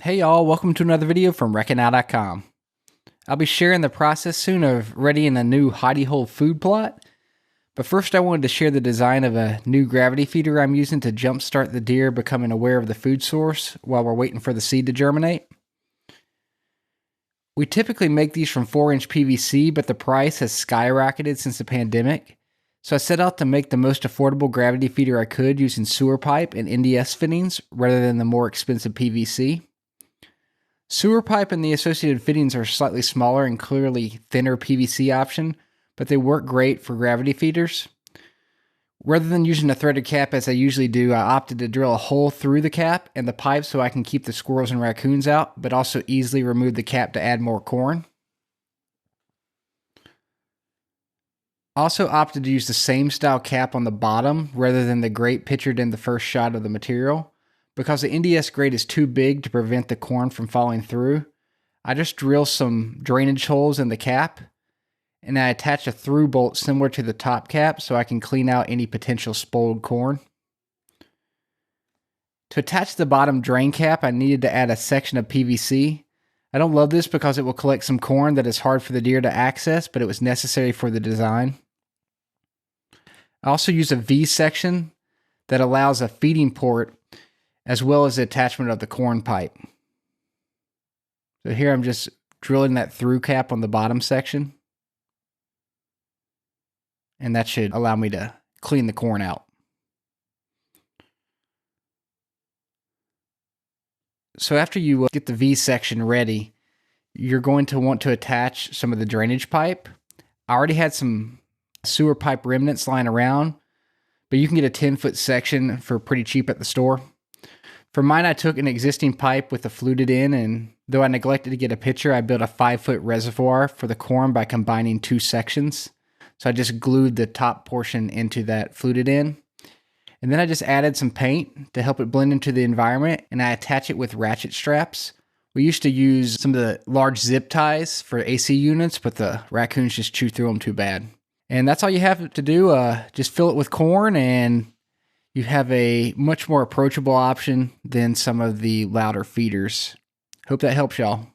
Hey y'all, welcome to another video from WreckingNow.com. I'll be sharing the process soon of readying a new hidey hole food plot, but first I wanted to share the design of a new gravity feeder I'm using to jumpstart the deer becoming aware of the food source while we're waiting for the seed to germinate. We typically make these from 4-inch PVC, but the price has skyrocketed since the pandemic, so I set out to make the most affordable gravity feeder I could using sewer pipe and NDS fittings rather than the more expensive PVC. Sewer pipe and the associated fittings are slightly smaller and clearly thinner PVC option, but they work great for gravity feeders. Rather than using a threaded cap as I usually do, I opted to drill a hole through the cap and the pipe so I can keep the squirrels and raccoons out, but also easily remove the cap to add more corn. I also opted to use the same style cap on the bottom rather than the grate pictured in the first shot of the material. Because the NDS grate is too big to prevent the corn from falling through, I just drill some drainage holes in the cap, and I attach a through bolt similar to the top cap so I can clean out any potential spoiled corn. To attach the bottom drain cap, I needed to add a section of PVC. I don't love this because it will collect some corn that is hard for the deer to access, but it was necessary for the design. I also use a V section that allows a feeding port as well as the attachment of the corn pipe. So here I'm just drilling that through cap on the bottom section. And that should allow me to clean the corn out. So after you get the V section ready, you're going to want to attach some of the drainage pipe. I already had some sewer pipe remnants lying around, but you can get a 10-foot section for pretty cheap at the store. For mine, I took an existing pipe with a fluted end, and though I neglected to get a picture, I built a 5-foot reservoir for the corn by combining two sections. So I just glued the top portion into that fluted end. And then I just added some paint to help it blend into the environment, and I attach it with ratchet straps. We used to use some of the large zip ties for AC units, but the raccoons just chew through them too bad. And that's all you have to do. Just fill it with corn, and you have a much more approachable option than some of the louder feeders. Hope that helps y'all.